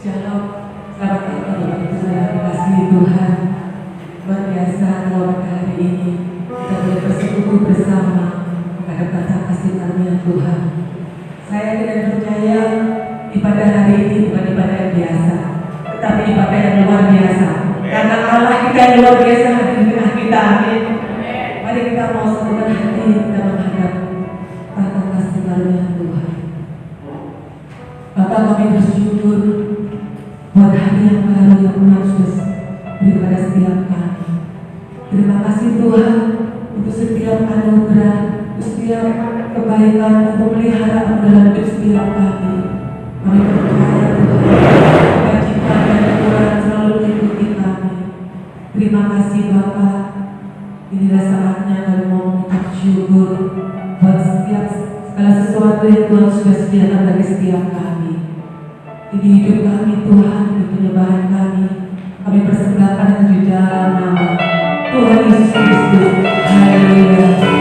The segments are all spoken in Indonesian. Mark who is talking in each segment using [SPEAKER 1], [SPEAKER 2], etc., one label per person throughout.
[SPEAKER 1] Shalom, selamat pagi Bapak Ibu Saudara kasih Tuhan. Luar biasa kalau hari ini kita boleh bersekutu bersama menghadap kasih karunia Tuhan. Saya tidak percaya ibadah hari ini bukan ibadah yang biasa, tetapi ibadah yang luar biasa. Karena Allah kita yang luar biasa hadir di tengah kita. Amin. Mari kita mau satukan hati kita menghadap tahta kasih karunia Tuhan. Bapak, kami bersyukur buat hari yang baru yang Tuhan sudah beri pada setiap kami. Terima kasih Tuhan untuk setiap anugerah, untuk setiap kebaikan, pemeliharaan dalam hidup setiap kami. Kami percaya Tuhan, kebajikan dan Tuhan selalu mengikuti kami. Terima kasih Bapak. Inilah saatnya kami mau mengucap syukur buat setiap segala sesuatu yang Tuhan sudah sediakan bagi setiap kami. Ini hidup kami Tuhan, di penyembahan kami persembahkan di dalam nama Tuhan Yesus Kristus. Haleluya.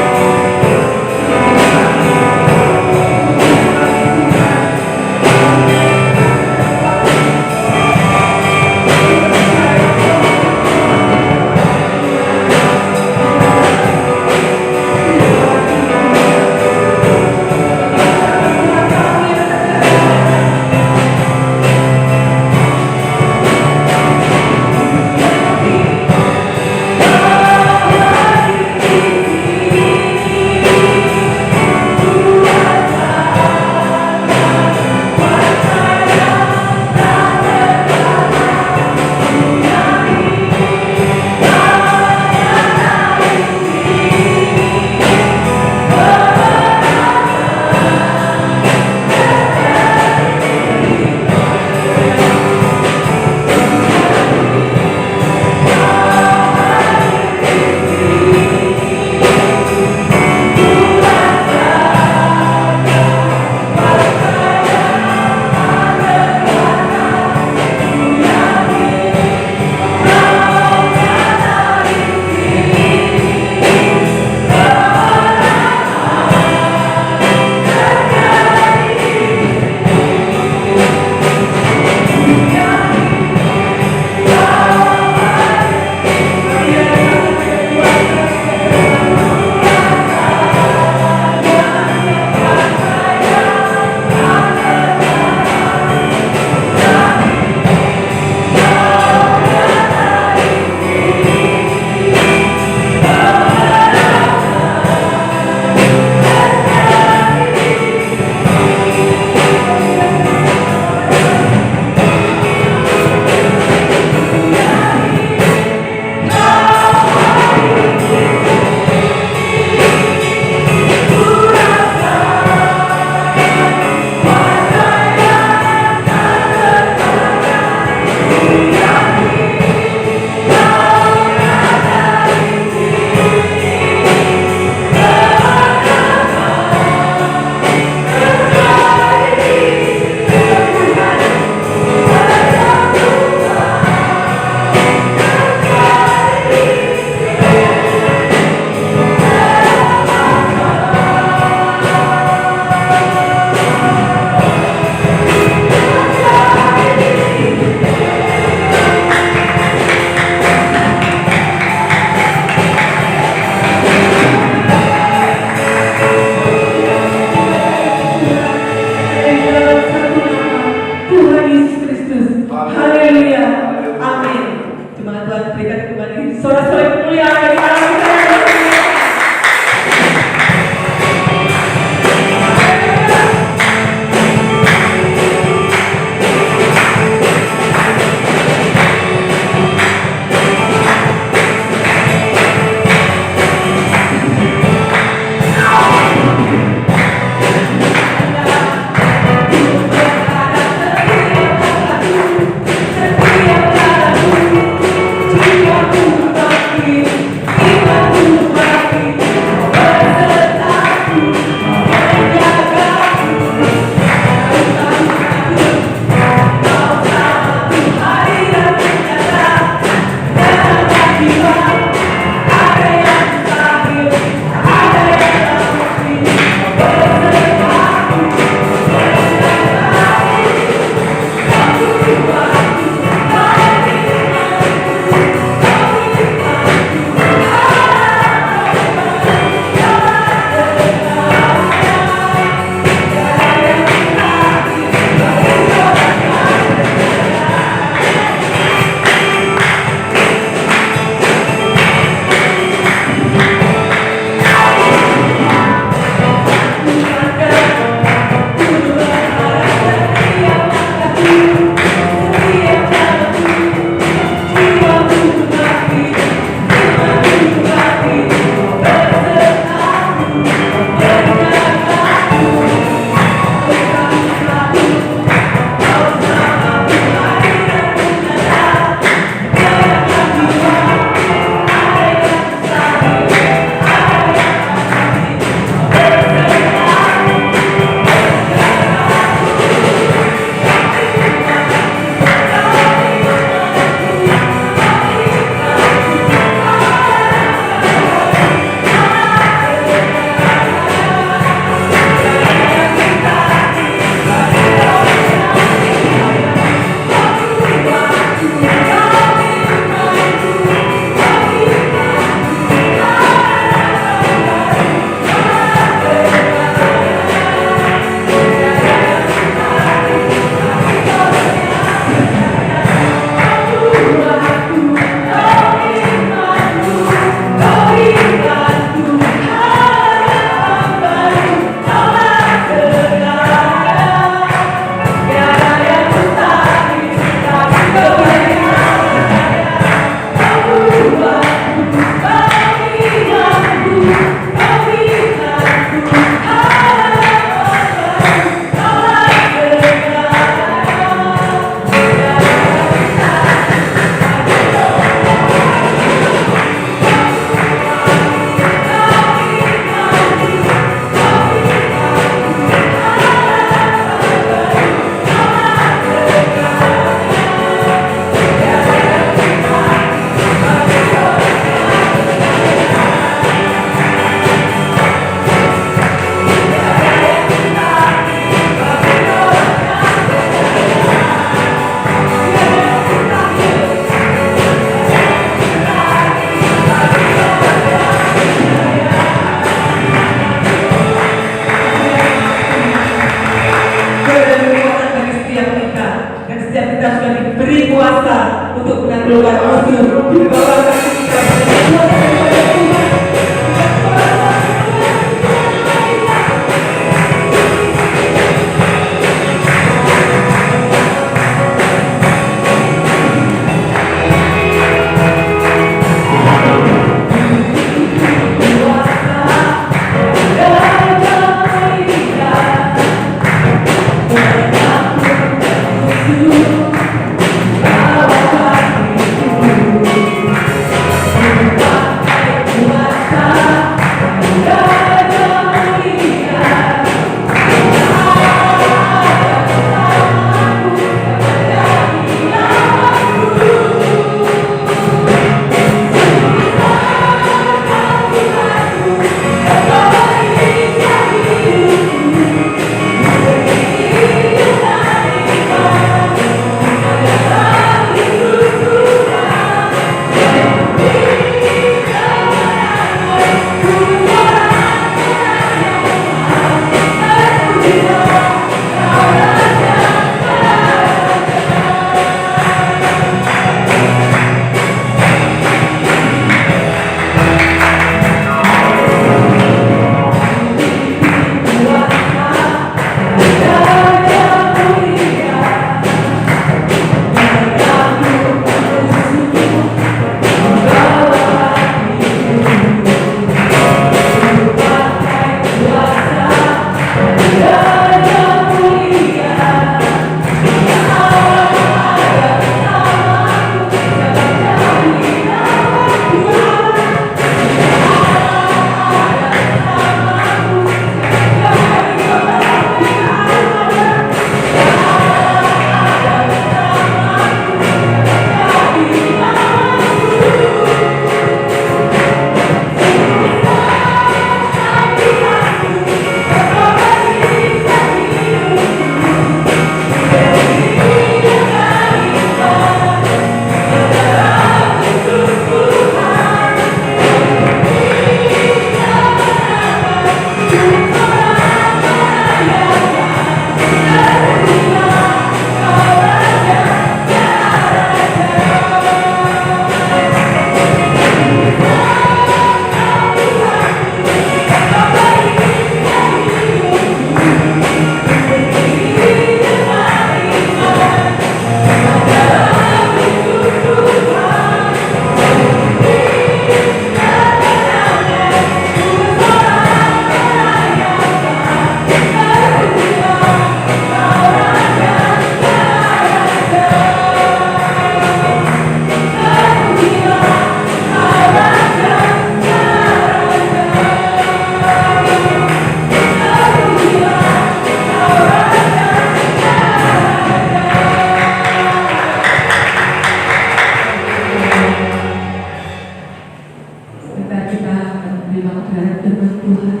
[SPEAKER 1] menerima kebenaran firman Tuhan.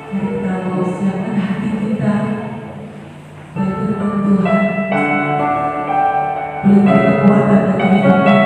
[SPEAKER 1] Mari kita mau siapkan hati kita bagi firman Tuhan. Belum beri kekuatan bagi hidup kita.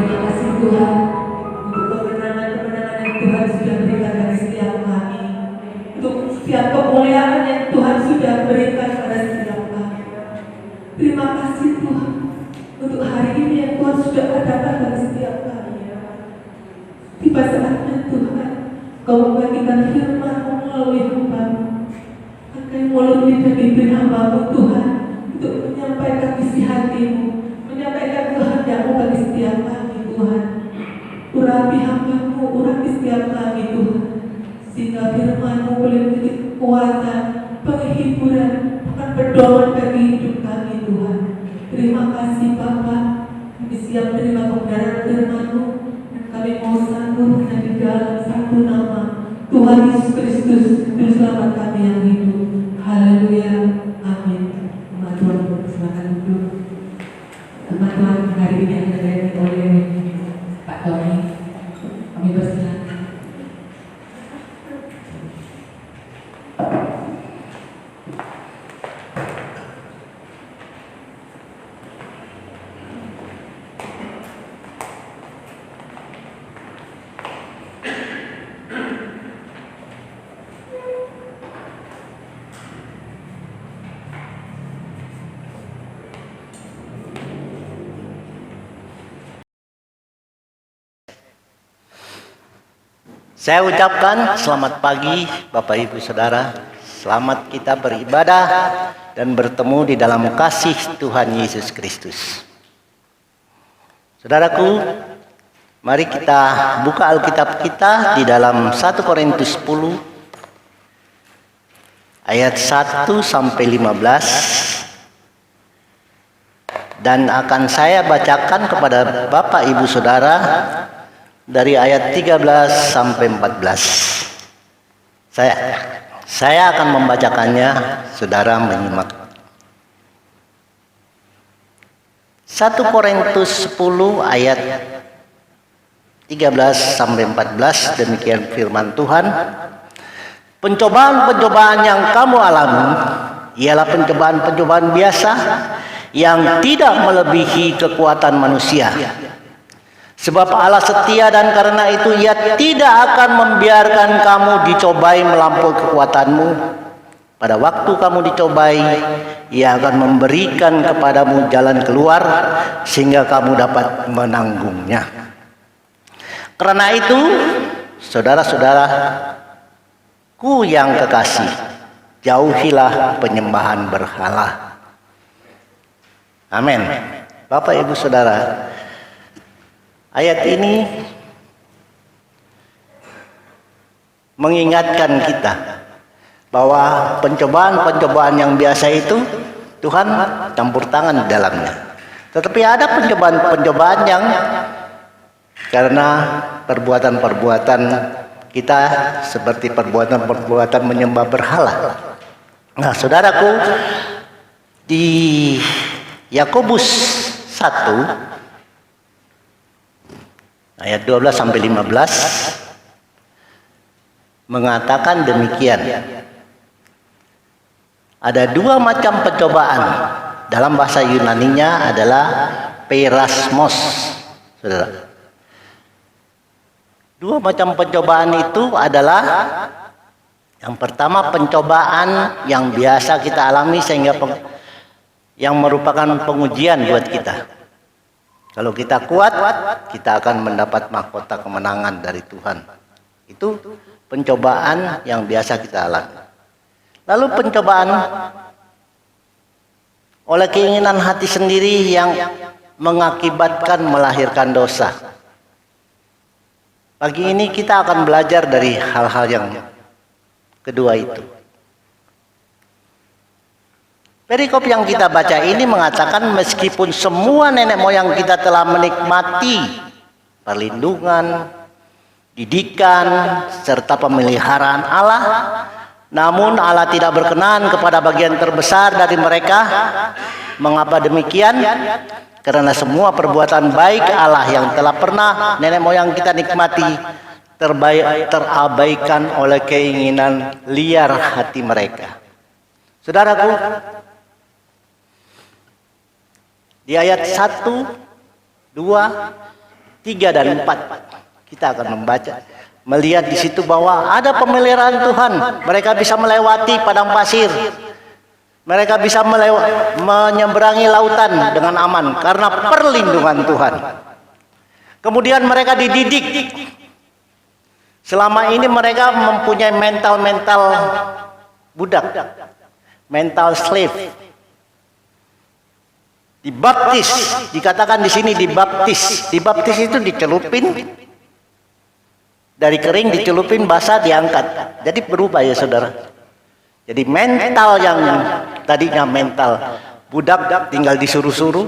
[SPEAKER 1] Terima kasih Tuhan untuk kemenangan-kemenangan yang Tuhan sudah berikan bagi setiap kami, untuk setiap kemuliaan yang Tuhan sudah berikan pada setiap kami. Terima kasih Tuhan untuk hari ini yang Tuhan sudah adakan bagi setiap kami. Tiba saatnya Tuhan, Kau membagikan firman-Mu melalui hamba-Mu. Pakai mulut lidah bibir hamba-Mu Tuhan, untuk menyampaikan isi hati-Mu, menyampaikan kehendak-Mu bagi setiap kami Tuhan. Urapi hamba-Mu, urapi setiap kami Tuhan, sehingga firman-Mu boleh menjadi kekuatan, penghiburan, bahkan pedoman bagi hidup kami Tuhan. Terima kasih Bapa, kami siap menerima kebenaran firman-Mu, dan kami mau sanggup di dalam satu nama Tuhan Yesus Kristus, Juru Selamat kami yang hidup. Haleluya, amin. Umat Tuhan, silakan duduk. Umat Tuhan, hari ini yang dilayani oleh Pak Tony, kami bersilakan.
[SPEAKER 2] Saya ucapkan selamat pagi Bapak Ibu Saudara. Selamat kita beribadah dan bertemu di dalam kasih Tuhan Yesus Kristus. Saudaraku, mari kita buka Alkitab kita di dalam 1 Korintus 10 ayat 1 sampai 15, dan akan saya bacakan kepada Bapak Ibu Saudara dari ayat 13 sampai 14. Saya akan membacakannya, saudara menyimak. 1 Korintus 10 ayat 13 sampai 14, demikian firman Tuhan. Pencobaan-pencobaan yang kamu alami ialah pencobaan-pencobaan biasa yang tidak melebihi kekuatan manusia. Sebab Allah setia, dan karena itu Ia tidak akan membiarkan kamu dicobai melampaui kekuatanmu. Pada waktu kamu dicobai, Ia akan memberikan kepadamu jalan keluar sehingga kamu dapat menanggungnya. Karena itu, saudara-saudaraku yang kekasih, jauhilah penyembahan berhala. Amin. Bapak Ibu Saudara, ayat ini mengingatkan kita bahwa pencobaan-pencobaan yang biasa itu Tuhan campur tangan di dalamnya. Tetapi ada pencobaan-pencobaan yang karena perbuatan-perbuatan kita seperti perbuatan-perbuatan menyembah berhala. Nah, saudaraku, di Yakobus 1 ayat 12 sampai 15 mengatakan demikian. Ada dua macam pencobaan. Dalam bahasa Yunaninya adalah peirasmos. Saudara. Dua macam pencobaan itu adalah, yang pertama pencobaan yang biasa kita alami sehingga yang merupakan pengujian buat kita. Kalau kita kuat, kita akan mendapat mahkota kemenangan dari Tuhan. Itu pencobaan yang biasa kita alami. Lalu pencobaan oleh keinginan hati sendiri yang mengakibatkan melahirkan dosa. Pagi ini kita akan belajar dari hal-hal yang kedua itu. Perikop yang kita baca ini mengatakan meskipun semua nenek moyang kita telah menikmati perlindungan, didikan, serta pemeliharaan Allah, namun Allah tidak berkenan kepada bagian terbesar dari mereka. Mengapa demikian? Karena semua perbuatan baik Allah yang telah pernah nenek moyang kita nikmati terabaikan oleh keinginan liar hati mereka. Saudaraku, di ayat 1, 2, 3 dan 4. Kita akan membaca, melihat di situ bahwa ada pemeliharaan Tuhan. Mereka bisa melewati padang pasir. Mereka bisa menyeberangi lautan dengan aman karena perlindungan Tuhan. Kemudian mereka dididik. Selama ini mereka mempunyai mental budak, mental slave. Dibaptis, dikatakan di sini dibaptis. Dibaptis itu dicelupin, dari kering dicelupin, basah diangkat. Jadi berubah ya saudara. Jadi mental yang tadinya mental budak tinggal disuruh-suruh,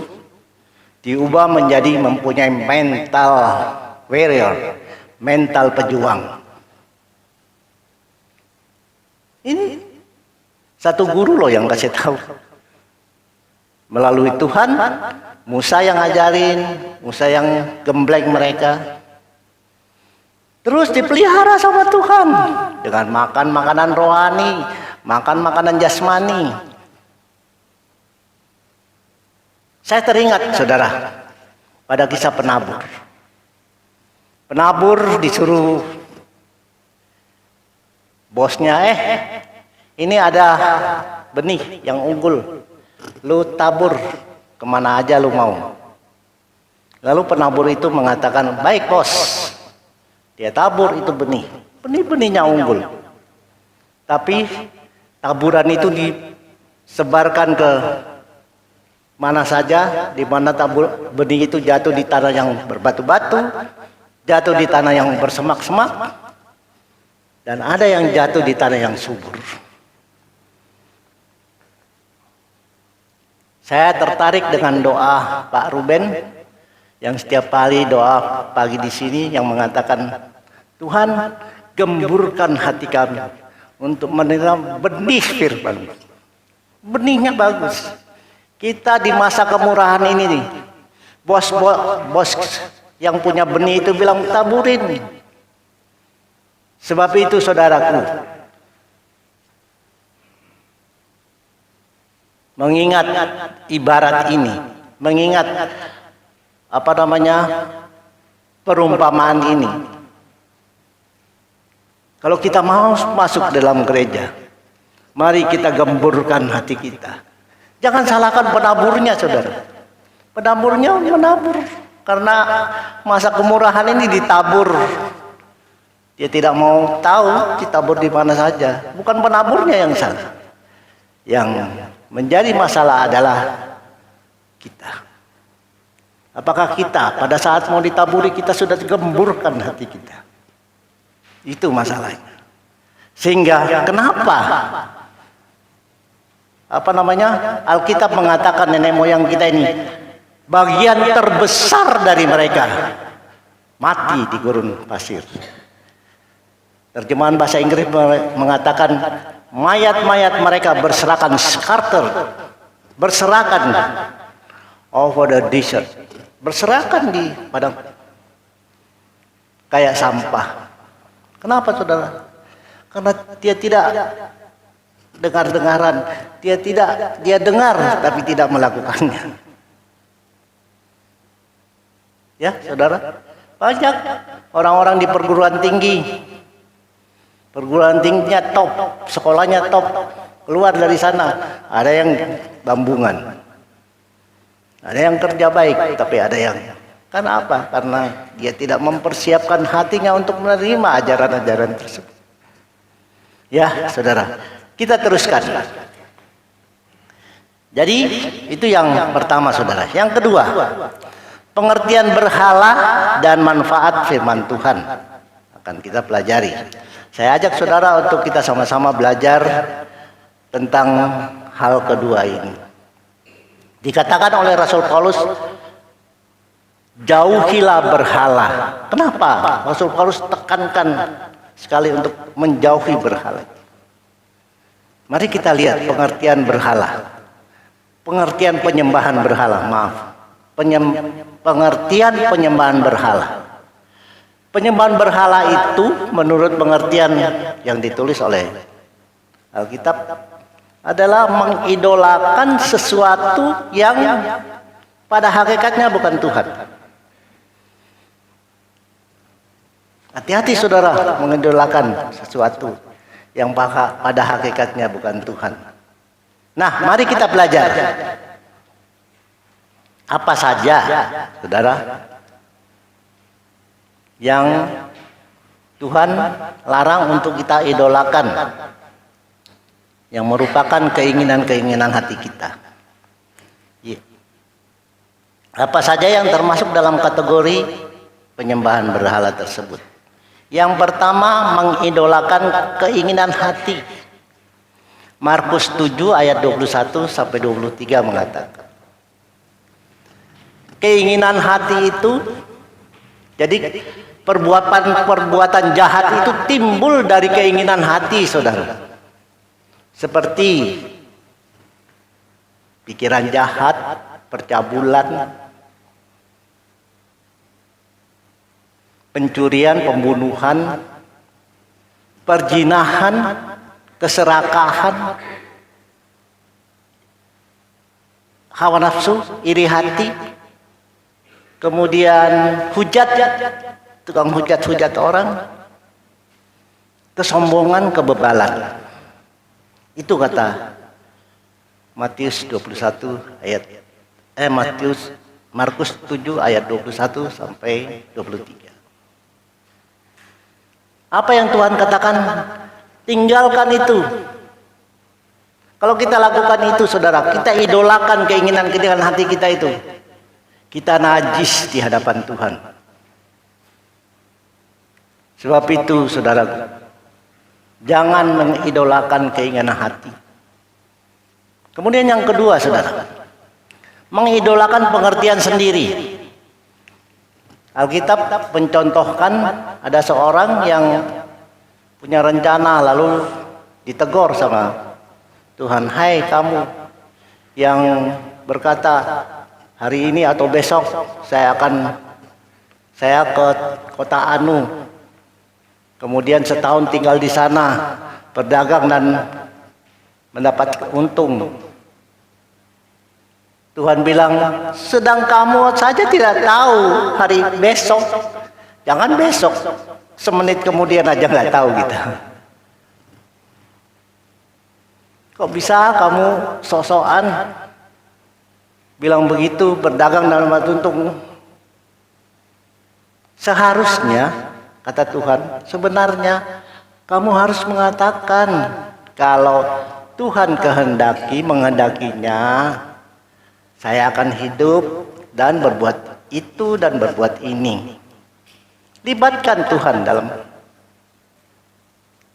[SPEAKER 2] diubah menjadi mempunyai mental warrior, mental pejuang. Ini satu guru loh yang kasih tahu. Melalui Tuhan, Musa yang ngajarin, Musa yang gembleng mereka. Terus dipelihara sama Tuhan dengan makan makanan rohani, makan makanan jasmani. Saya teringat saudara pada kisah penabur. Penabur disuruh bosnya, ini ada benih yang unggul, lu tabur kemana aja lu mau. Lalu penabur itu mengatakan, baik bos. Dia tabur itu benih-benihnya unggul. Tapi taburan itu disebarkan ke mana saja, di mana benih itu jatuh di tanah yang berbatu-batu, jatuh di tanah yang bersemak-semak, dan ada yang jatuh di tanah yang subur. Saya tertarik dengan doa Pak Ruben yang setiap kali doa pagi di sini yang mengatakan, Tuhan gemburkan hati kami untuk menerima benih firman. Benihnya bagus. Kita di masa kemurahan ini nih, bos yang punya benih itu bilang taburin. Sebab itu saudaraku, mengingat ibarat ini, mengingat perumpamaan ini. Kalau kita mau masuk dalam gereja, mari kita gemburkan hati kita. Jangan salahkan penaburnya saudara. Penaburnya menabur karena masa kemurahan ini ditabur. Dia tidak mau tahu ditabur di mana saja. Bukan penaburnya yang salah. Yang menjadi masalah adalah kita. Apakah kita pada saat mau ditaburi kita sudah gemburkan hati kita? Itu masalahnya. Sehingga kenapa? Alkitab mengatakan nenek moyang kita ini bagian terbesar dari mereka mati di gurun pasir. Terjemahan bahasa Inggris mengatakan mayat-mayat mereka berserakan over the desert, berserakan di padang kayak sampah. Kenapa saudara? Karena dia tidak dengar-dengaran, dia dengar tapi tidak melakukannya. Ya saudara, banyak orang-orang di perguruan tingginya top, sekolahnya top, keluar dari sana ada yang bambungan, ada yang kerja baik, tapi ada yang Karena dia tidak mempersiapkan hatinya untuk menerima ajaran-ajaran tersebut. Ya, saudara, kita teruskan. Jadi, itu yang pertama, saudara. Yang kedua, pengertian berhala dan manfaat firman Tuhan akan kita pelajari. Saya ajak saudara untuk kita sama-sama belajar tentang hal kedua ini. Dikatakan oleh Rasul Paulus, jauhilah berhala. Kenapa Rasul Paulus tekankan sekali untuk menjauhi berhala? Mari kita lihat pengertian berhala. Pengertian penyembahan berhala, pengertian penyembahan berhala. Penyembahan berhala itu menurut pengertian yang ditulis oleh Alkitab adalah mengidolakan sesuatu yang pada hakikatnya bukan Tuhan. Hati-hati saudara mengidolakan sesuatu yang pada hakikatnya bukan Tuhan. Nah, mari kita belajar. Apa saja, saudara, yang Tuhan larang untuk kita idolakan, yang merupakan keinginan-keinginan hati kita. Apa saja yang termasuk dalam kategori penyembahan berhala tersebut? Yang pertama, mengidolakan keinginan hati. Markus 7 ayat 21 sampai 23 mengatakan, keinginan hati itu, jadi perbuatan jahat itu timbul dari keinginan hati, saudara. Seperti pikiran jahat, percabulan, pencurian, pembunuhan, perzinahan, keserakahan, hawa nafsu, iri hati, kemudian hujat, tukang hujat orang, kesombongan, kebebalan. Itu kata Matius 21 ayat Markus 7 ayat 21 sampai 23. Apa yang Tuhan katakan? Tinggalkan itu. Kalau kita lakukan itu, saudara, kita idolakan keinginan hati kita itu, kita najis di hadapan Tuhan. Sebab itu, saudara, jangan mengidolakan keinginan hati. Kemudian yang kedua, saudara, mengidolakan pengertian sendiri. Alkitab mencontohkan ada seorang yang punya rencana lalu ditegur sama Tuhan, hai kamu yang berkata hari ini atau besok saya ke kota Anu, kemudian setahun tinggal di sana, berdagang dan mendapat untung. Tuhan bilang, sedang kamu saja tidak tahu hari besok. Jangan besok, semenit kemudian aja nggak tahu gitu. Kok bisa kamu sok-sokan bilang begitu, berdagang dalam untung? Seharusnya, kata Tuhan, sebenarnya kamu harus mengatakan kalau Tuhan menghendakinya, saya akan hidup dan berbuat itu dan berbuat ini. Libatkan Tuhan dalam.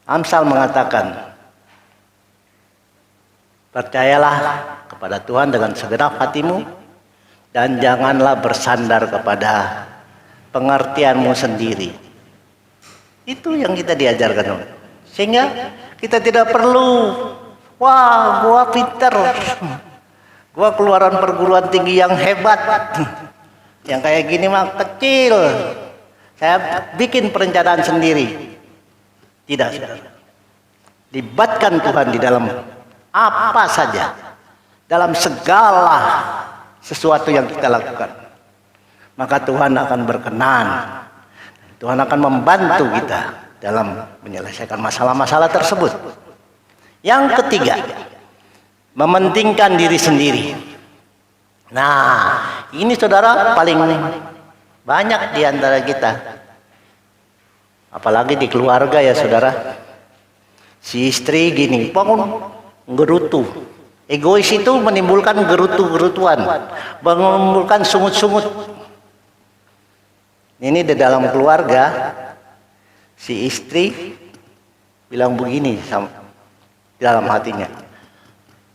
[SPEAKER 2] Amsal mengatakan, percayalah kepada Tuhan dengan segenap hatimu dan janganlah bersandar kepada pengertianmu sendiri. Itu yang kita diajarkan. Sehingga kita tidak perlu, wah gua pinter, gua keluaran perguruan tinggi yang hebat, yang kayak gini mah kecil, saya bikin perencanaan sendiri. Tidak, saudara. Libatkan Tuhan di dalam apa saja, dalam segala sesuatu yang kita lakukan. Maka Tuhan akan berkenan. Tuhan akan membantu kita dalam menyelesaikan masalah-masalah tersebut. Yang ketiga, mementingkan diri sendiri. Nah, ini saudara paling banyak di antara kita. Apalagi di keluarga ya saudara. Si istri gini, bangun gerutu. Egois itu menimbulkan gerutu-gerutuan, menimbulkan sungut-sungut. Ini di dalam keluarga, si istri bilang begini di dalam hatinya,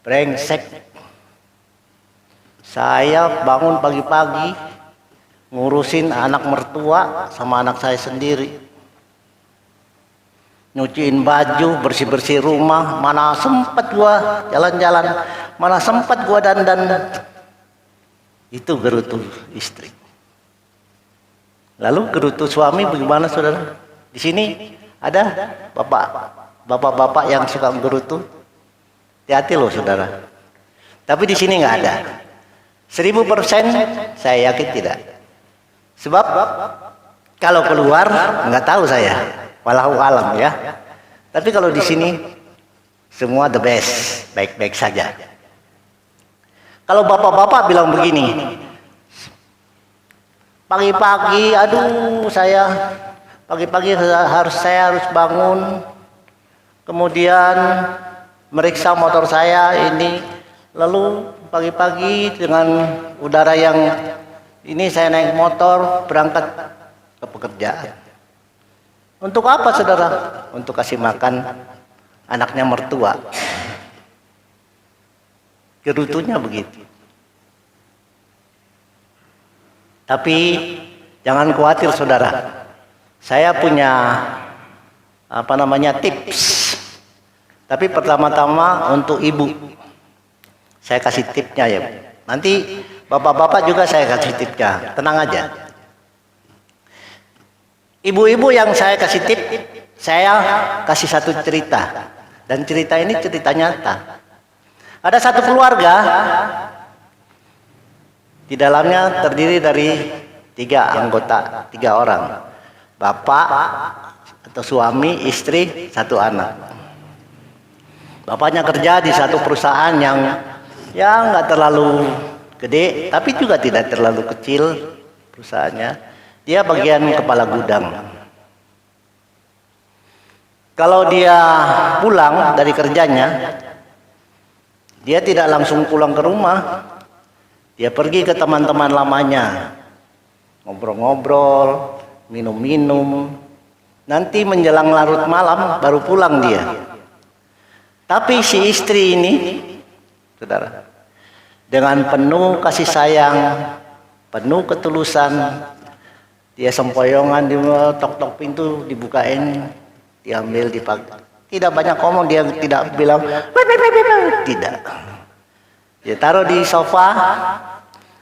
[SPEAKER 2] brengsek, saya bangun pagi-pagi ngurusin anak mertua sama anak saya sendiri, nyuciin baju, bersih-bersih rumah, mana sempat gua jalan-jalan, mana sempat gua dandan. Itu gerutu istri. Lalu gerutu suami bagaimana saudara? Di sini ada bapak-bapak yang suka gerutu. Hati-hati loh saudara. Tapi di sini nggak ada. 1000% saya yakin tidak. Sebab Kalau keluar nggak tahu saya, walau alam ya. Tapi kalau di sini semua the best, baik-baik saja. Kalau bapak-bapak bilang begini, pagi-pagi, aduh saya pagi-pagi saya harus bangun, kemudian meriksa motor saya ini, lalu pagi-pagi dengan udara yang ini saya naik motor berangkat ke pekerjaan. Untuk apa saudara? Untuk kasih makan anaknya mertua. Gerutunya begitu. Tapi jangan khawatir saudara. Saya punya tips. Tapi pertama-tama untuk ibu. Saya kasih tipsnya ya. Nanti bapak-bapak juga saya kasih tipsnya. Tenang aja. Ibu-ibu yang saya kasih tip, saya kasih satu cerita. Dan cerita ini cerita nyata. Ada satu keluarga, di dalamnya terdiri dari 3 orang. Bapak atau suami, istri, 1 anak. Bapaknya kerja di satu perusahaan yang nggak terlalu gede, tapi juga tidak terlalu kecil perusahaannya. Dia bagian kepala gudang. Kalau dia pulang dari kerjanya, dia tidak langsung pulang ke rumah. Dia pergi ke teman-teman lamanya, ngobrol-ngobrol, minum-minum. Nanti menjelang larut malam baru pulang dia. Tapi si istri ini, saudara, dengan penuh kasih sayang, penuh ketulusan, dia sempoyongan, dia tok-tok pintu, dibukain, diambil, dipakai. Tidak banyak ngomong, dia tidak bilang, tidak. Dia taruh di sofa,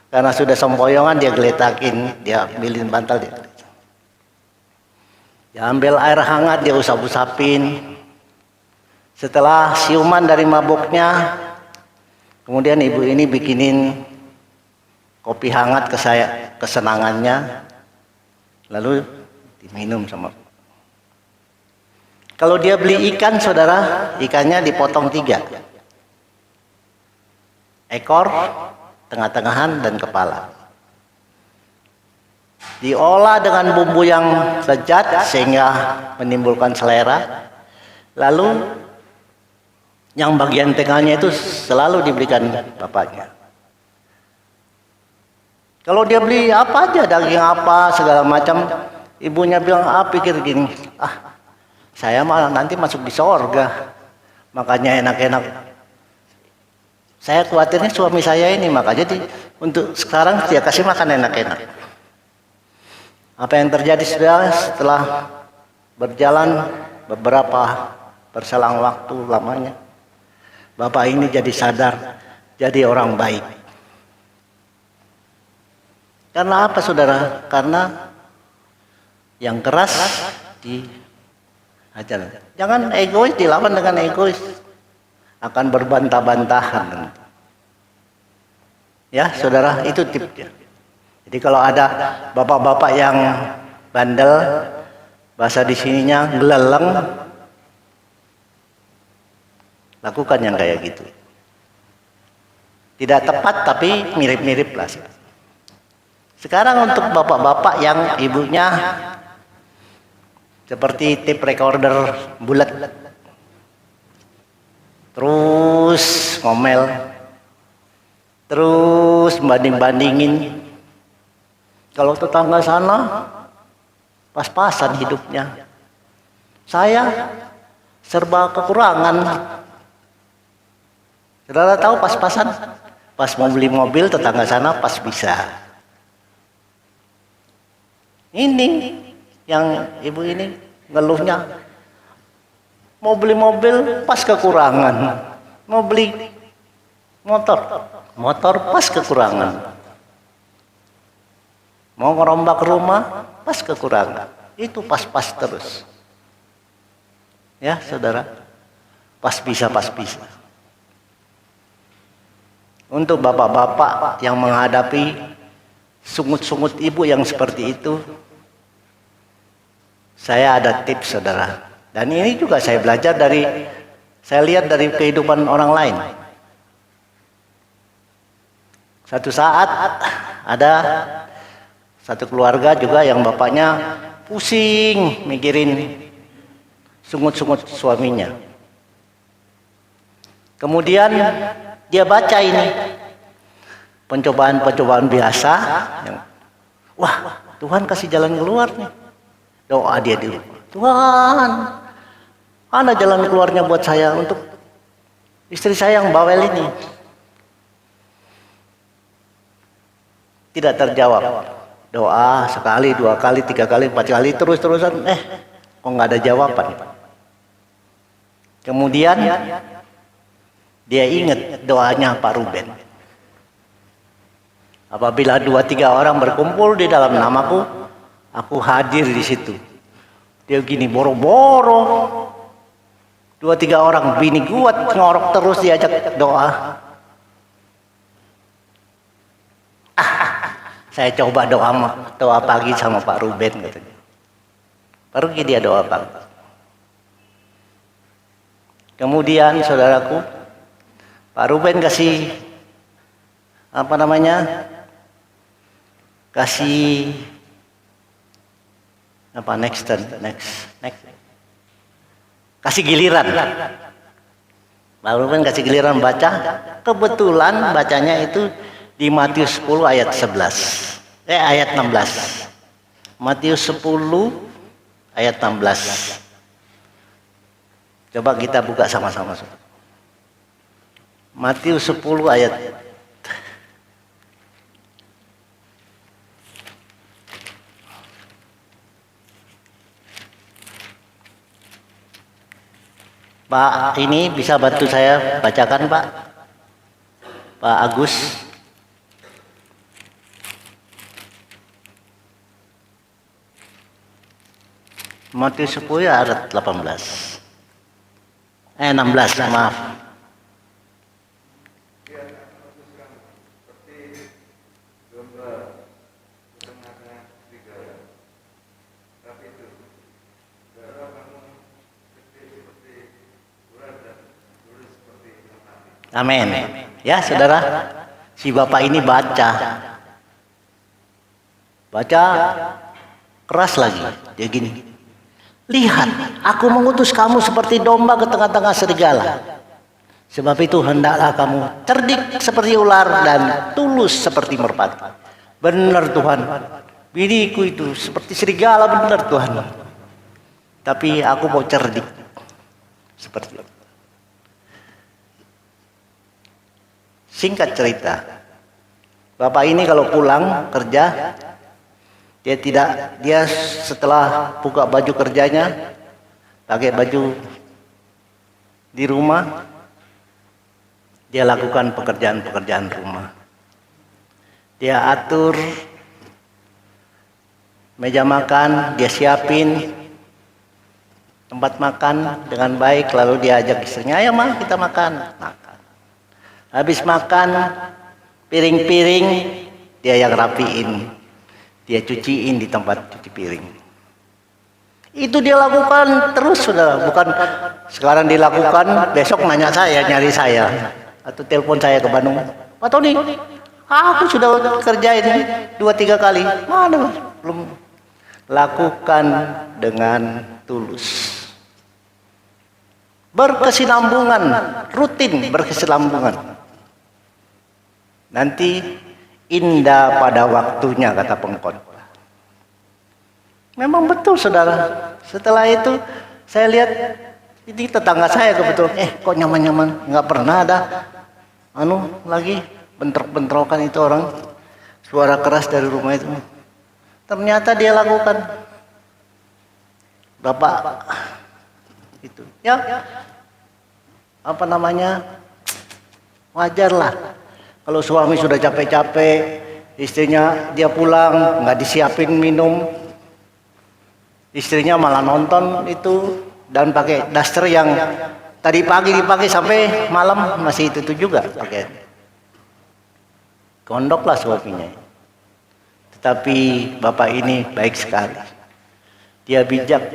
[SPEAKER 2] karena sudah sempoyongan, dia geletakin, dia ambilin bantal, dia ambil air hangat, dia usap-usapin. Setelah siuman dari mabuknya, kemudian ibu ini bikinin kopi hangat ke saya, kesenangannya. Lalu diminum sama. Kalau dia beli ikan, saudara, ikannya dipotong 3. Ekor, tengah-tengahan, dan kepala. Diolah dengan bumbu yang lezat sehingga menimbulkan selera. Lalu yang bagian tengahnya itu selalu diberikan bapaknya. Kalau dia beli apa aja, daging apa, segala macam, ibunya bilang, pikir gini, saya malah nanti masuk di sorga, makanya enak-enak. Saya khawatirnya suami saya ini, makanya untuk sekarang dia kasih makan enak-enak. Apa yang terjadi setelah berjalan beberapa berselang waktu lamanya, bapak ini jadi sadar, jadi orang baik. Karena apa saudara? Karena yang keras diajar. Jangan egois, dilawan dengan egois. Akan berbantah-bantahan. Ya saudara, itu tipsnya. Jadi kalau ada bapak-bapak yang bandel, bahasa di sininya geleleng, lakukan yang kayak gitu. Tidak tepat tapi mirip-mirip lah. Sekarang untuk bapak-bapak yang ibunya seperti tape recorder bulat, terus ngomel, terus banding-bandingin. Kalau tetangga sana pas-pasan hidupnya, saya serba kekurangan. Saudara tahu pas-pasan? Pas mau beli mobil tetangga sana pas bisa. Ini yang ibu ini ngeluhnya, mau beli mobil pas kekurangan, mau beli motor pas kekurangan, mau ngerombak rumah pas kekurangan. Itu pas-pas terus. Ya saudara, pas bisa. Untuk bapak-bapak yang menghadapi sungut-sungut ibu yang seperti itu, Saya ada tips saudara. Dan ini juga saya belajar saya lihat dari kehidupan orang lain. Satu saat ada satu keluarga juga yang bapaknya pusing mikirin sungut-sungut suaminya. Kemudian dia baca ini pencobaan-pencobaan biasa. Wah, Tuhan kasih jalan keluar nih. Doa dia dulu. Tuhan, ada jalan keluarnya buat saya untuk istri saya yang bawel ini. Tidak terjawab. Doa sekali, 2 kali, 3 kali, 4 kali, terus-terusan. Kok nggak ada jawaban. Kemudian dia ingat doanya Pak Ruben. Apabila 2-3 orang berkumpul di dalam namaku, aku hadir di situ. Dia gini boro-boro. 2-3 orang bini kuat ngorok terus diajak doa. Saya coba doa pagi sama Pak Ruben katanya. Pergi dia doa pagi. Kemudian saudaraku, Pak Ruben kasih kasih next kasih giliran. Pak Ruben kasih giliran baca. Kebetulan bacanya itu di Matius 10 ayat 16. Matius 10 ayat 16. Coba kita buka sama-sama. Matius 10 ayat Pak, ini bisa bantu saya bacakan, Pak? Pak Agus. Matius 10 ayat 18. 16, maaf. Amin. Ya, saudara. Si bapak ini baca keras lagi. Dia gini. Lihat, aku mengutus kamu seperti domba ke tengah-tengah serigala. Sebab itu hendaklah kamu cerdik seperti ular dan tulus seperti merpati. Benar Tuhan. Biniku itu seperti serigala, benar Tuhan. Tapi aku mau cerdik seperti itu. Singkat cerita, bapak ini kalau pulang kerja, dia setelah buka baju kerjanya, pakai baju di rumah, dia lakukan pekerjaan-pekerjaan rumah. Dia atur meja makan, dia siapin tempat makan dengan baik, lalu dia ajak istrinya, ayo Ma, kita makan. Habis makan, piring-piring dia yang rapiin, dia cuciin di tempat cuci piring. Itu dia lakukan terus, saudara. Bukan sekarang dilakukan, besok nanya saya, nyari saya, atau telepon saya ke Bandung. Pak Tony, aku sudah kerjain 2-3 kali. Mana belum. Lakukan dengan tulus. Berkesinambungan, rutin berkesinambungan. Nanti indah pada waktunya, kata pengkhotbah. Memang betul, saudara. Setelah itu saya lihat ini tetangga saya kebetulan, kok nyaman-nyaman, nggak pernah ada lagi bentrok-bentrokan itu orang, suara keras dari rumah itu. Ternyata dia lakukan. Bapak itu, ya wajarlah. Kalau suami sudah capek-capek, istrinya dia pulang nggak disiapin minum, istrinya malah nonton itu dan pakai daster yang tadi pagi dipakai sampai malam masih itu juga pakai. Gondoklah suaminya. Tetapi bapak ini baik sekali. dia bijak,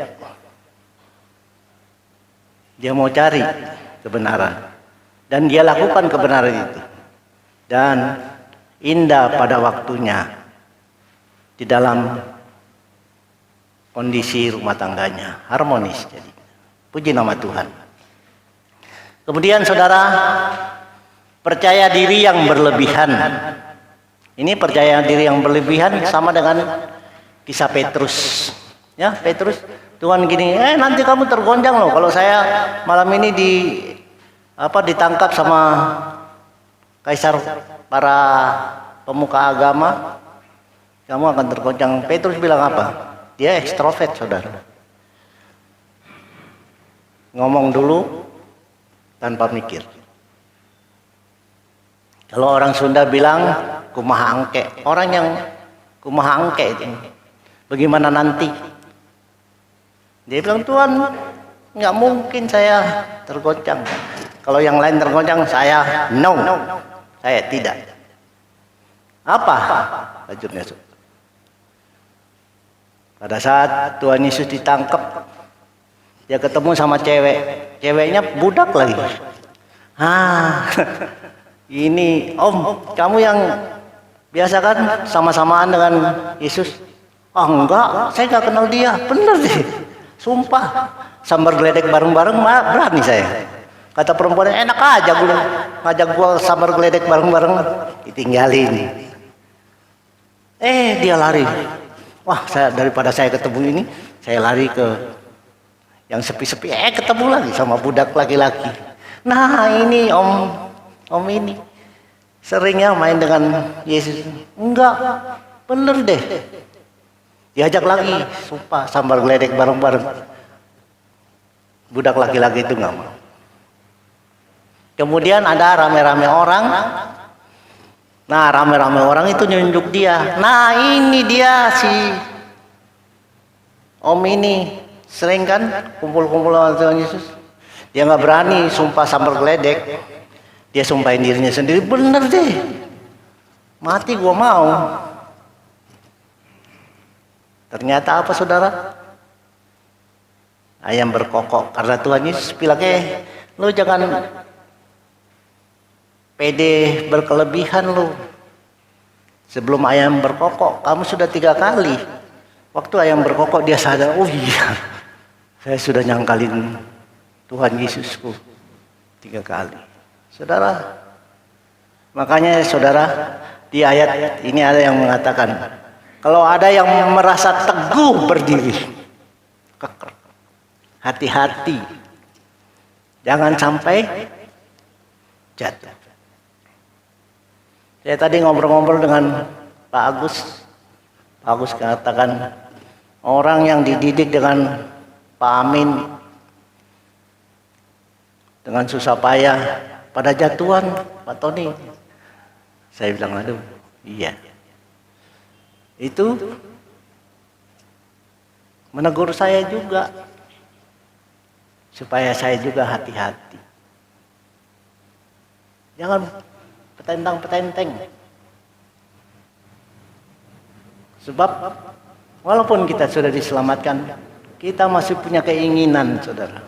[SPEAKER 2] dia mau cari kebenaran, dan dia lakukan kebenaran itu, dan indah pada waktunya di dalam kondisi rumah tangganya harmonis. Jadi puji nama Tuhan. Kemudian saudara, percaya diri yang berlebihan. Ini percaya diri yang berlebihan sama dengan kisah Petrus. Ya, Petrus, Tuhan gini, nanti kamu tergoncang loh kalau saya malam ini ditangkap sama kaisar para pemuka agama, kamu akan tergoncang. Petrus bilang apa? Dia ekstrovert, saudara. Ngomong dulu tanpa mikir. Kalau orang Sunda bilang kumaha angke, orang yang kumaha angke itu, bagaimana nanti? Dia bilang, Tuhan, nggak mungkin saya tergoncang. Kalau yang lain tergoncang, saya no, saya tidak. Apa lanjutnya? Pada saat Tuhan Yesus ditangkap, dia ketemu sama cewek, ceweknya budak lagi. Ini Om, kamu yang biasa kan sama-samaan dengan Yesus? Enggak, saya nggak kenal dia. Bener deh. Sumpah, sambar geledek bareng-bareng berani saya. Kata perempuan, enak aja gue ngajak gue sambar geledek bareng-bareng, ditinggalin. Dia lari. Wah, daripada saya ketemu ini, saya lari ke yang sepi-sepi. Ketemu lagi sama budak laki-laki. Nah, ini Om ini seringnya main dengan Yesus. Enggak, bener deh. Diajak lagi, sumpah, sambar geledek bareng-bareng. Budak laki-laki itu nggak mau. Kemudian ada rame-rame orang. Nah, rame-rame orang itu nunjuk dia. Nah, ini dia si Om ini. Sering kan kumpul-kumpul sama Tuhan Yesus. Dia nggak berani sumpah sambar geledek. Dia sumpahin dirinya sendiri. Bener deh. Mati gua mau. Ternyata apa saudara? Ayam berkokok. Karena Tuhan Yesus bilang, lu jangan pede berkelebihan lu. Sebelum ayam berkokok, kamu sudah 3 kali. Waktu ayam berkokok dia sadar, oh iya, saya sudah nyangkalin Tuhan Yesusku 3 kali. Saudara, makanya saudara, di ayat ini ada yang mengatakan, kalau ada yang merasa teguh berdiri, hati-hati, jangan sampai jatuh. Saya tadi ngobrol-ngobrol dengan Pak Agus. Pak Agus katakan, orang yang dididik dengan Pak Amin, dengan susah payah, pada jatuhan Pak Tony. Saya bilang, aduh, iya. Itu menegur saya juga supaya saya juga hati-hati, jangan petentang-petenteng, sebab walaupun kita sudah diselamatkan, kita masih punya keinginan, saudara.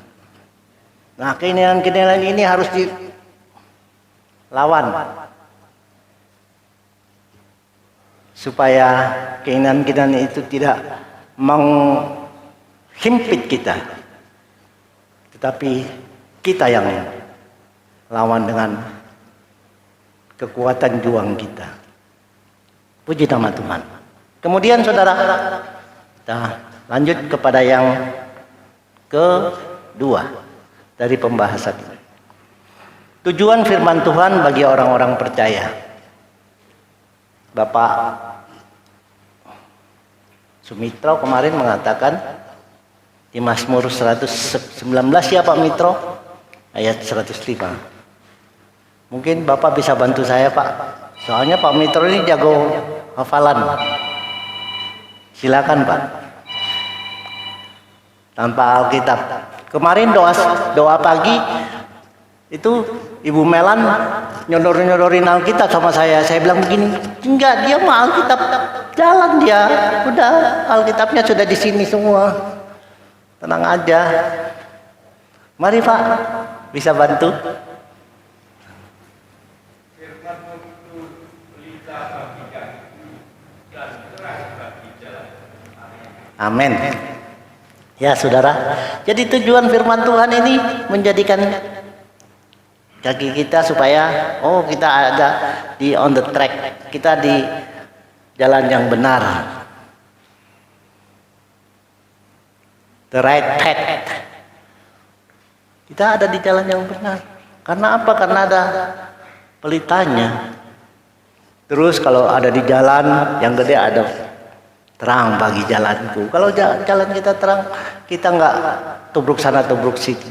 [SPEAKER 2] Nah, keinginan-keinginan ini harus dilawan supaya keinginan-keinginan itu tidak menghimpit kita, tetapi kita yang lawan dengan kekuatan juang kita. Puji nama Tuhan. Kemudian saudara, kita lanjut kepada yang kedua dari pembahasan ini. Tujuan firman Tuhan bagi orang-orang percaya. Bapak Sumitro kemarin mengatakan di Mazmur 119 ya Pak Mitro, ayat 105. Mungkin Bapak bisa bantu saya Pak, soalnya Pak Mitro ini jago hafalan. Silakan Pak. Tanpa Alkitab. Kemarin doa pagi itu Ibu Melan nyodorin Alkitab sama saya. Saya bilang begini, enggak, dia mah Alkitab jalan dia. Udah Alkitabnya sudah di sini semua. tenang aja. Mari Pak, bisa bantu? Amin. Ya saudara, jadi tujuan firman Tuhan ini menjadikan kaki kita supaya kita ada di on the track, kita di jalan yang benar, the right path. Kita ada di jalan yang benar. Karena apa? Karena ada pelitanya. Terus kalau ada di jalan yang gede ada terang bagi jalanku. Kalau jalan kita terang, kita nggak tubruk sana tubruk situ.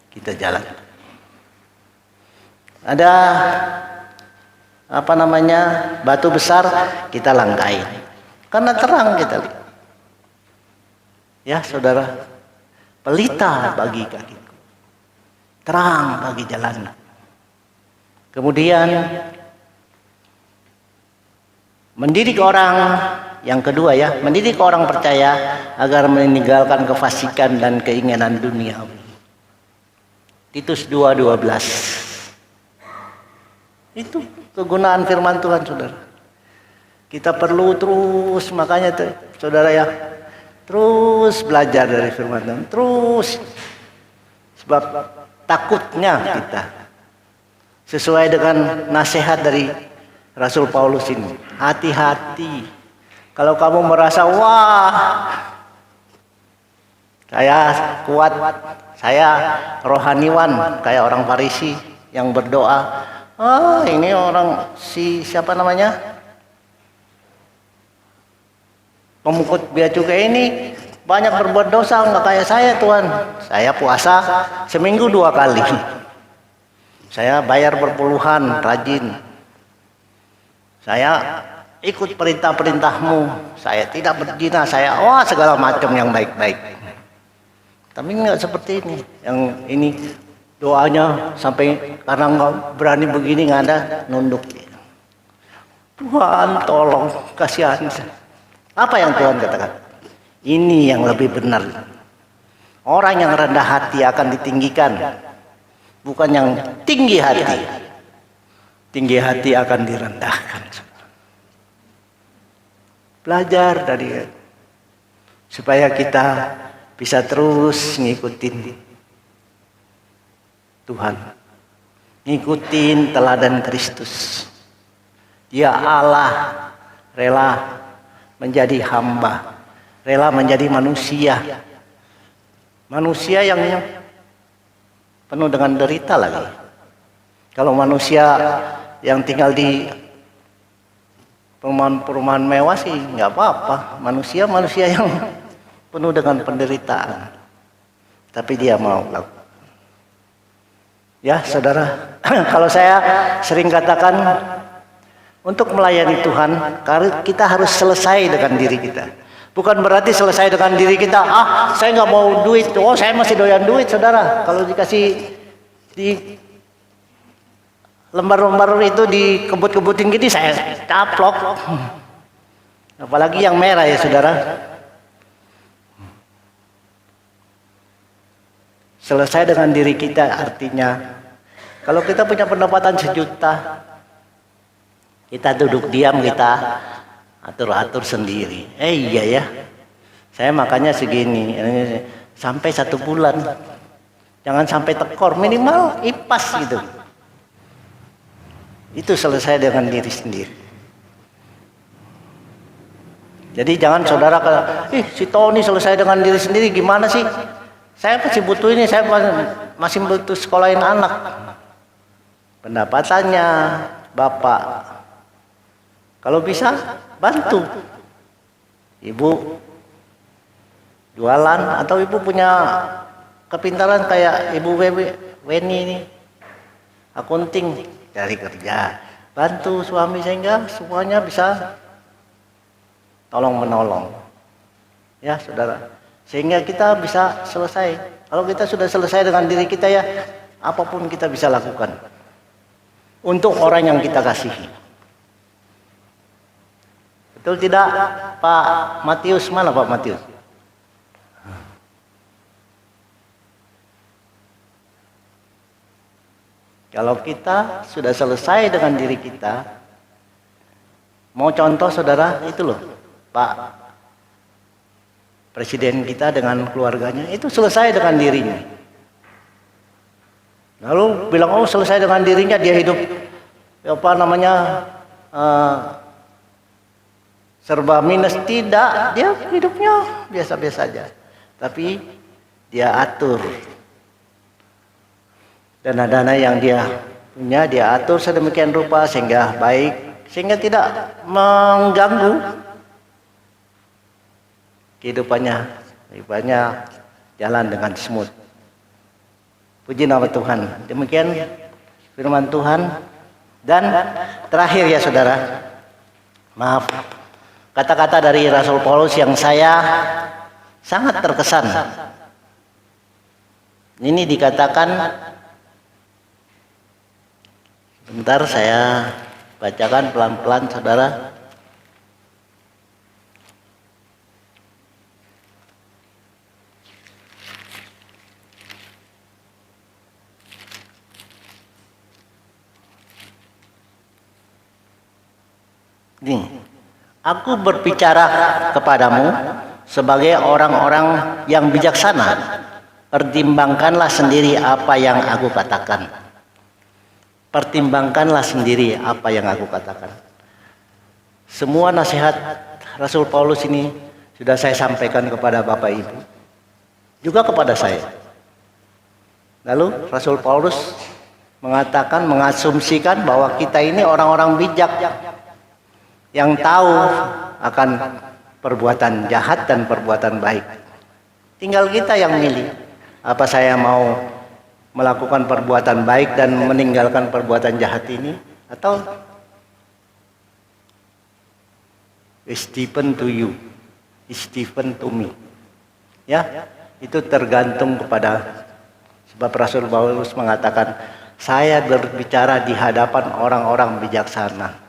[SPEAKER 2] Kita jalan. Ada batu besar, kita langkain. Karena terang kita lihat. Ya saudara, pelita bagi kakiku, terang bagi jalan. Kemudian mendidik orang. Yang kedua ya, mendidik orang percaya agar meninggalkan kefasikan dan keinginan duniawi. Titus 2:12. Itu kegunaan firman Tuhan, saudara. Kita perlu terus, makanya saudara ya, terus belajar dari firman Tuhan, terus. Sebab takutnya kita sesuai dengan nasihat dari Rasul Paulus ini, hati-hati. Kalau kamu merasa, wah, saya kuat, saya rohaniwan, kayak orang Farisi yang berdoa, ini orang siapa namanya? Pemungut bea cukai ini banyak berbuat dosa, nggak kayak saya Tuhan. Saya puasa seminggu 2 kali. Saya bayar berpuluhan, rajin. Saya ikut perintah-perintahmu, saya tidak berzina, saya segala macam yang baik-baik. Tapi nggak seperti ini. Yang ini doanya sampai karena nggak berani begini, nggak ada nunduk. Tuhan tolong, kasihan. Apa yang Tuhan katakan? Ini yang lebih benar. Orang yang rendah hati akan ditinggikan, bukan yang tinggi hati. Tinggi hati akan direndahkan. Belajar dari supaya kita bisa terus ngikutin Tuhan, ngikutin teladan Kristus. Dia Allah rela menjadi hamba, rela menjadi manusia, manusia yang penuh dengan derita lagi. Kalau manusia yang tinggal di perumahan mewah sih nggak apa-apa, manusia yang penuh dengan penderitaan, tapi dia mau lakukan. Ya saudara, kalau saya sering katakan, untuk melayani Tuhan kita harus selesai dengan diri kita. Bukan berarti selesai dengan diri kita, saya nggak mau duit, saya masih doyan duit. Saudara, kalau dikasih di lembar-lembar itu dikebut-kebutin gini, saya caplok. Apalagi yang merah ya saudara. Selesai dengan diri kita artinya, kalau kita punya pendapatan 1 juta, kita duduk diam, kita atur-atur sendiri. Iya ya, saya makannya segini, sampai 1 bulan. Jangan sampai tekor, minimal ipas gitu. Itu selesai dengan diri sendiri. Jadi jangan saudara si Tony selesai dengan diri sendiri, gimana sih? Saya masih butuh ini, saya masih butuh sekolahin anak. Pendapatannya Bapak, kalau bisa bantu. Ibu jualan, atau ibu punya kepintaran kayak Ibu Weni ini, akunting, cari kerja, bantu suami sehingga semuanya bisa tolong menolong. Ya saudara, sehingga kita bisa selesai. Kalau kita sudah selesai dengan diri kita ya, apapun kita bisa lakukan untuk orang yang kita kasihi. Betul tidak Pak Matius? Mana Pak Matius? Kalau kita sudah selesai dengan diri kita, mau contoh saudara itu loh, Pak Presiden kita dengan keluarganya itu selesai dengan dirinya. Lalu bilang oh selesai dengan dirinya, dia hidup apa namanya serba minus. Tidak, dia hidupnya biasa-biasa saja. Tapi dia atur dana-dana yang dia punya, dia atur sedemikian rupa sehingga baik, sehingga tidak mengganggu kehidupannya jalan dengan smooth. Puji nama Tuhan. Demikian firman Tuhan. Dan terakhir ya saudara, maaf, kata-kata dari Rasul Paulus yang saya sangat terkesan. Ini dikatakan, bentar saya bacakan pelan-pelan saudara. Ini, aku berbicara kepadamu sebagai orang-orang yang bijaksana. Pertimbangkanlah sendiri apa yang aku katakan. Pertimbangkanlah sendiri apa yang aku katakan. Semua nasihat Rasul Paulus ini sudah saya sampaikan kepada Bapak Ibu, juga kepada saya. Lalu Rasul Paulus mengatakan, mengasumsikan bahwa kita ini orang-orang bijak yang tahu akan perbuatan jahat dan perbuatan baik. Tinggal kita yang milih. Apa saya mau melakukan perbuatan baik dan meninggalkan perbuatan jahat ini, atau it's given to you, it's given to me. Ya, itu tergantung kepada, sebab Rasul Paulus mengatakan, saya berbicara di hadapan orang-orang bijaksana.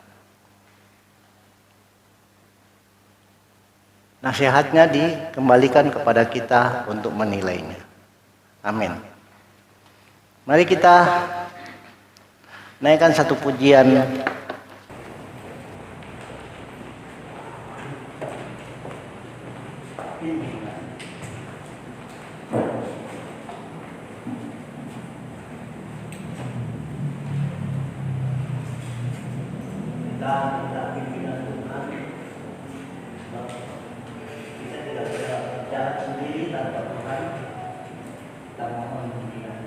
[SPEAKER 2] Nasihatnya dikembalikan kepada kita untuk menilainya. Amin. Mari kita naikkan satu pujian. Kita tidak bisa jalan sendiri tanpa Tuhan. Kita mohon bimbingan.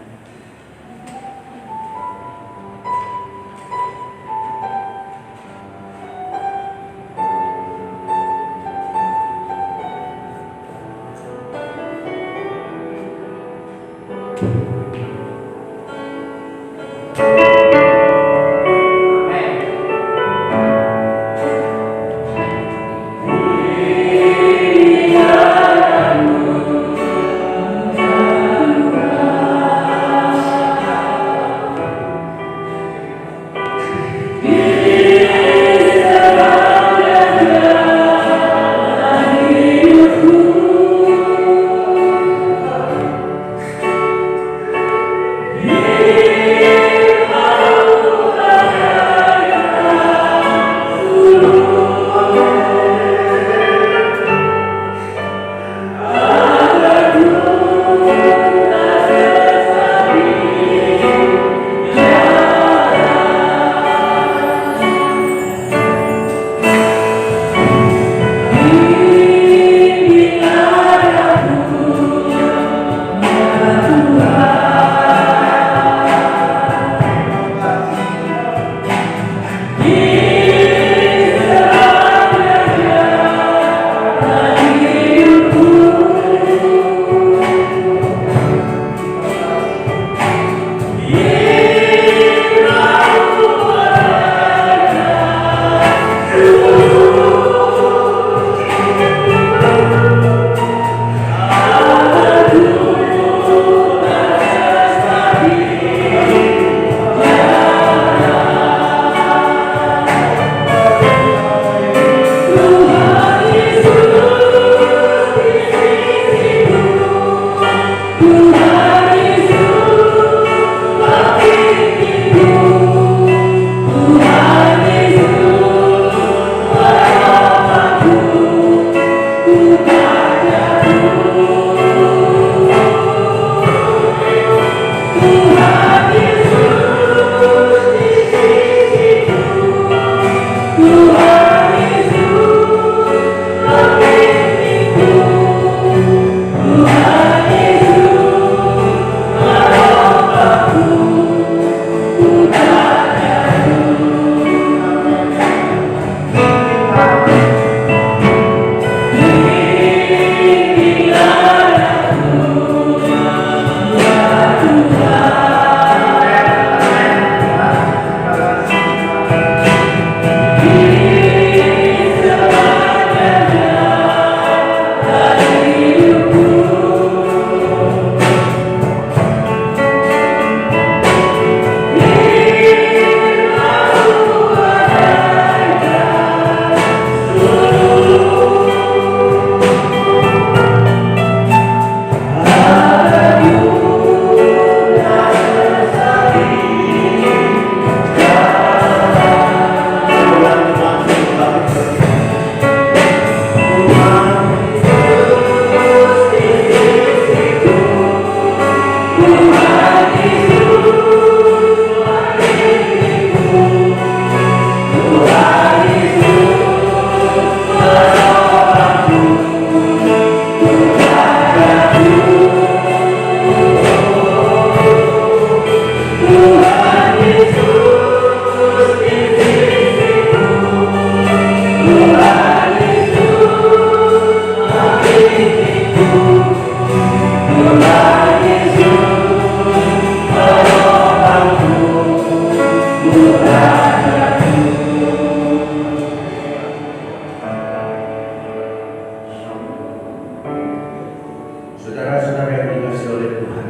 [SPEAKER 3] Saudara-saudara yang dikasihi oleh Tuhan,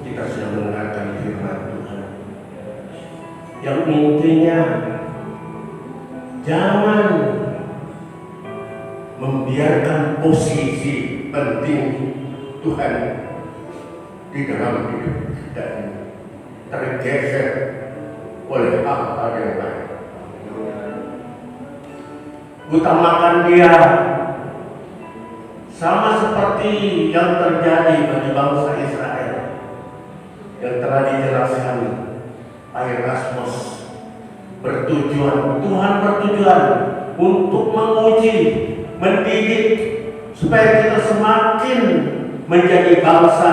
[SPEAKER 3] kita sudah mendengarkan firman Tuhan. Yang intinya, jangan membiarkan posisi penting Tuhan di dalam hidup kita ini tergeser oleh hal-hal yang lain. Utamakan Dia, sama seperti yang terjadi bagi bangsa Israel yang telah dijelaskan Erasmus. Tuhan bertujuan untuk menguji, mendidik supaya kita semakin menjadi bangsa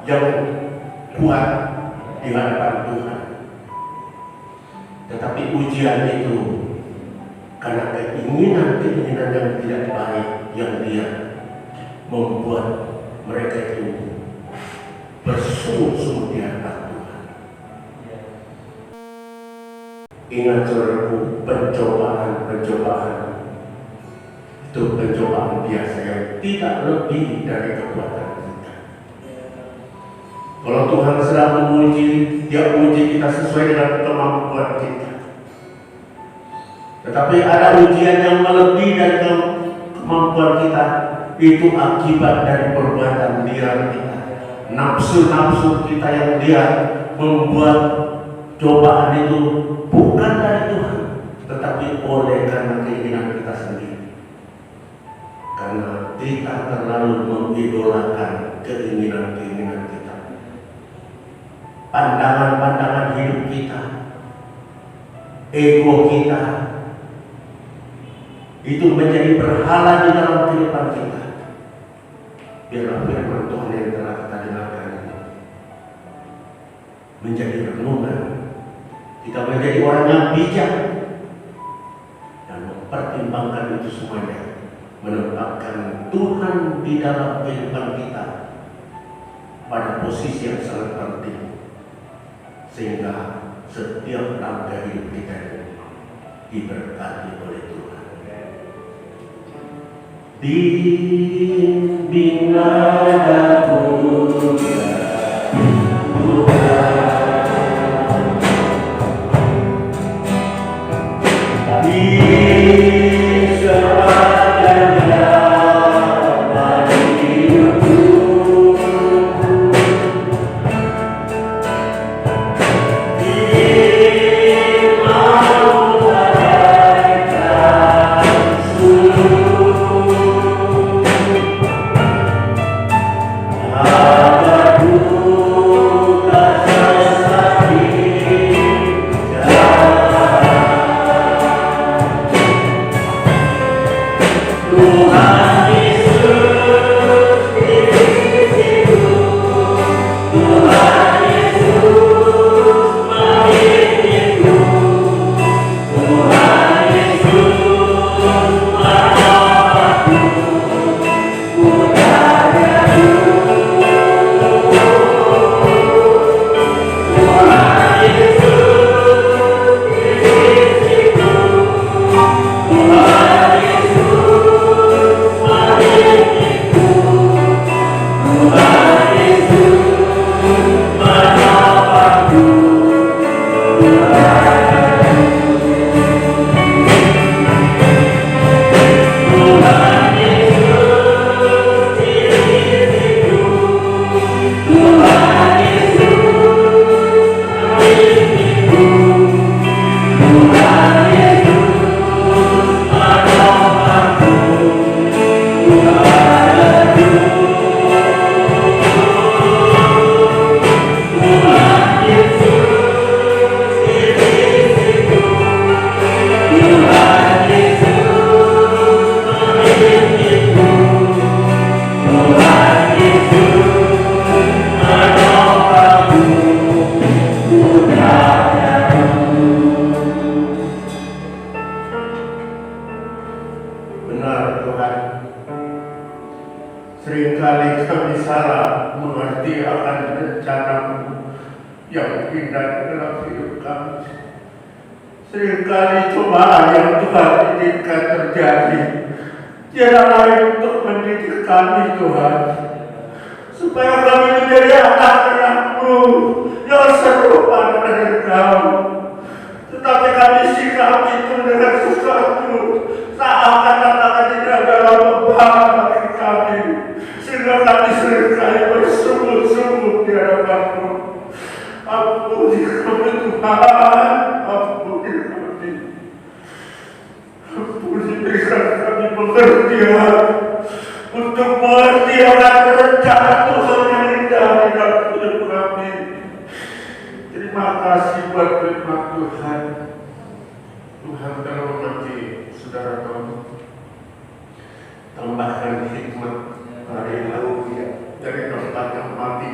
[SPEAKER 3] yang kuat di hadapan Tuhan. Tetapi ujian itu karena keinginan yang tidak baik yang Dia membuat mereka itu bersungguh-sungguh di hadapan Tuhan. Ingat saudaraku, pencobaan itu pencobaan biasa yang tidak lebih dari kekuatan kita. Kalau Tuhan sedang menguji, Dia uji kita sesuai dengan kemampuan kita. Tetapi ada ujian yang melebihi dari kemampuan kita, itu akibat dari perbuatan liar kita, nafsu-nafsu kita yang liar membuat cobaan itu bukan dari Tuhan, tetapi oleh karena keinginan kita sendiri. Karena kita terlalu mengidolakan keinginan-keinginan kita, pandangan-pandangan hidup kita, ego kita, itu menjadi berhala di dalam kehidupan kita. Biarlah firman Tuhan yang telah kita dengarkan ini menjadi renungan. Kita menjadi orang yang bijak dan mempertimbangkan itu semuanya, menempatkan Tuhan di dalam kehidupan kita pada posisi yang sangat penting, sehingga setiap langkah hidup kita diberkati oleh Tuhan. Bimbinglah aku kami salah mengerti akan rencana-Mu yang indah dalam hidup kami. Seringkali cobaan yang Tuhan izinkan terjadi tiada lain untuk mendidik kami, Tuhan, supaya kami menjadi anak-anak-Mu yang serupa dengan Engkau. Tetapi kami sikap itu dengan sesuatu seakan-akan tidak dalam beban bagi kami, sehingga kami seringkali bersungguh-sungguh di hadapan-Mu. Ampuni kami, Tuhan, ampuni kami. Ampuni, berikan kami pengertian untuk mengerti akan rencana Tuhan yang indah di dalam hidup kami. Terima kasih buat firman Tuhan. Tuhan telah mengerti saudara Tom. Tambahkan hikmat haleluya dari tempat yang mati.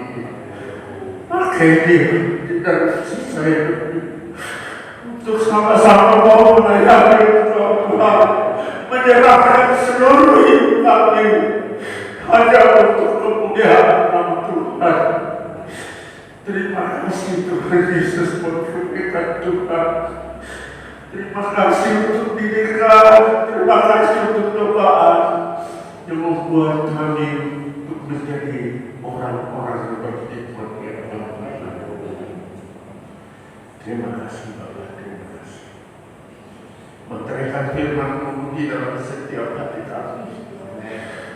[SPEAKER 3] Pakai dia dan saya untuk sama-sama mau melayani Engkau, Tuhan, menyerahkan seluruh hidup kami hanya untuk kemuliaan nama Tuhan. Terima kasih Tuhan Yesus memfirmankan Tuhan. Terima kasih untuk didikan, terima kasih untuk doa yang membuat kami untuk menjadi orang-orang yang berhikmat yang baik. Terima kasih Bapak, terima kasih. Menterikan firman-Mu di dalam setiap hati kami,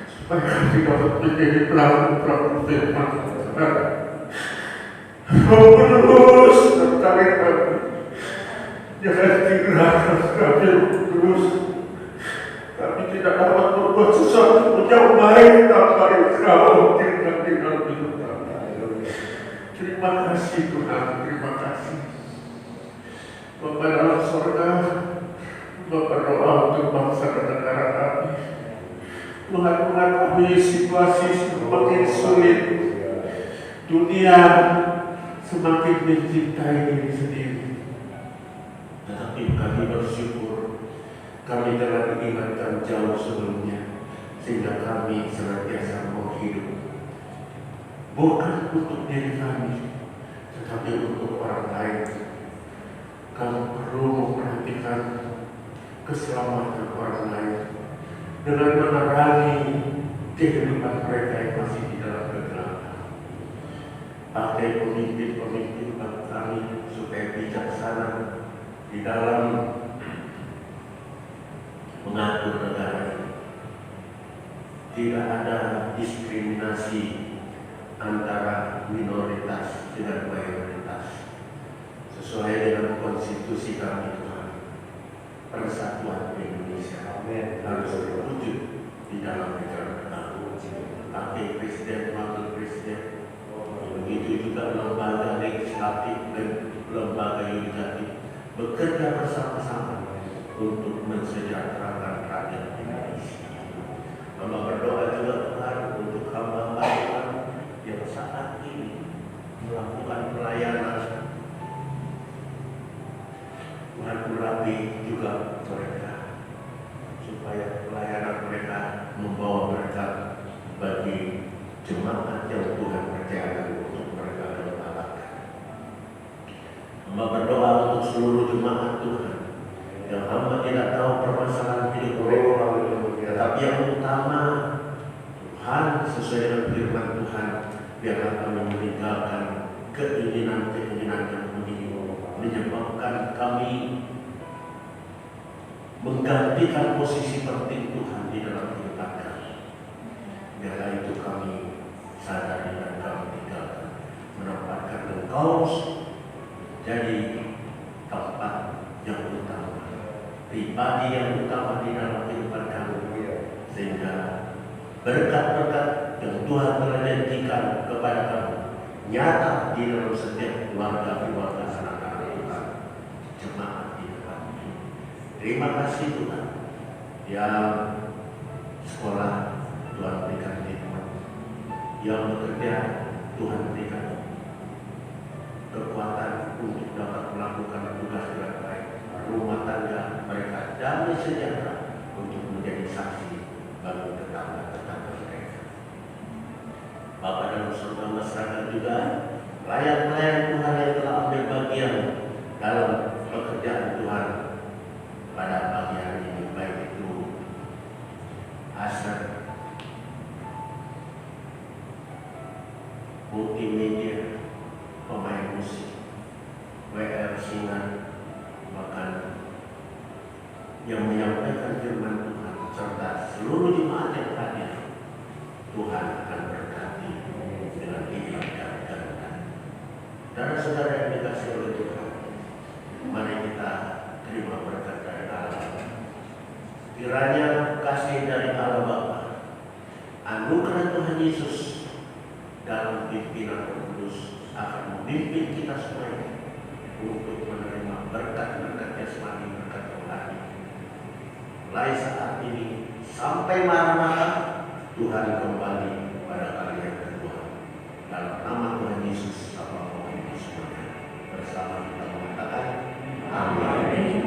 [SPEAKER 3] supaya kami dapat menjadi pelaku-pelaku firman Tuhan. Terus tertarik kami, jangan tinggalkan kami terus. Kami tidak dapat berbuat sesuatu yang baik tanpa Engkau tinggal di dalam hidup kami. Terima kasih Tuhan, terima kasih. Bapa dalam surga, Bapa doa untuk bangsa dan negara kami. Tuhan mengetahui situasi semakin sulit. Dunia semakin mencintai diri sendiri. Tetapi kami bersyukur kami telah diingatkan jauh sebelumnya, sehingga kami senantiasa mau hidup bukan untuk diri kami, tetapi untuk orang lain. Kami perlu memperhatikan keselamatan orang lain dengan menerangi kehidupan mereka yang masih di dalam kegelapan. Pakai pemimpin-pemimpin kami supaya bijaksana di dalam mengatur negara ini. Tidak ada diskriminasi antara minoritas dengan mayoritas. Sesuai dengan konstitusi kami Tuhan, persatuan Indonesia harus terwujud di dalam negara kami. Pakai presiden, wakil presiden, begitu juga lembaga legislatif dan lembaga yudikatif bekerja bersama-sama untuk mensejahterakan rakyat Indonesia. Hamba berdoa juga Tuhan untuk hamba Tuhan yang saat ini melakukan pelayanan. Tuhan urapi juga mereka supaya pelayanan mereka membawa mereka bagi jemaat yang Tuhan percayakan untuk mereka gembalakan. Hamba berdoa untuk seluruh jemaat Tuhan yang hamba tidak tahu permasalahan hidup mereka, tetapi yang utama Tuhan sesuai dengan firman Tuhan, biarlah kami meninggalkan keinginan-keinginan yang menyebabkan kami menggantikan posisi penting Tuhan di dalam kehidupan kami. Biarlah itu kami sadari dan kami tinggalkan, menempatkan Engkau jadi tempat yang utama, pribadi yang utama di dalam kehidupan kami, sehingga berkat-berkat yang Tuhan telah janjikan kepada kami nyata di dalam setiap keluarga-keluarga anak-anak Tuhan, jemaat di depan ini. Terima kasih Tuhan, yang sekolah Tuhan berikan hikmat, yang bekerja Tuhan berikan kekuatan untuk dapat melakukan tugas dengan baik, rumah tangga mereka damai sejahtera untuk menjadi saksi bagi tetangga-tetangga mereka. Bapa dalam surga, masyarakat juga pelayan-pelayan Tuhan yang telah ambil bagian dalam pekerjaan Tuhan pada pagi hari ini, baik itu Asher, multimedia, pemain musik, WR Singan, bahkan yang menyampaikan firman Tuhan, serta seluruh jemaat yang hadir. Tuhan akan berkati dengan lipat ganda. Saudara-saudara yang dikasihi oleh Tuhan, mari kita terima berkat dari Allah. Kiranya kasih dari Allah Bapa, anugerah Tuhan Yesus dalam pimpinan Roh Kudus akan memimpin kita semuanya untuk menerima berkat-berkat jasmani, berkat rohani. Mulai saat ini sampai Maranatha, Tuhan kembali pada kali yang kedua. Dalam nama Tuhan Yesus, sama Tuhan Yesus semuanya bersama kita mengatakan Amin.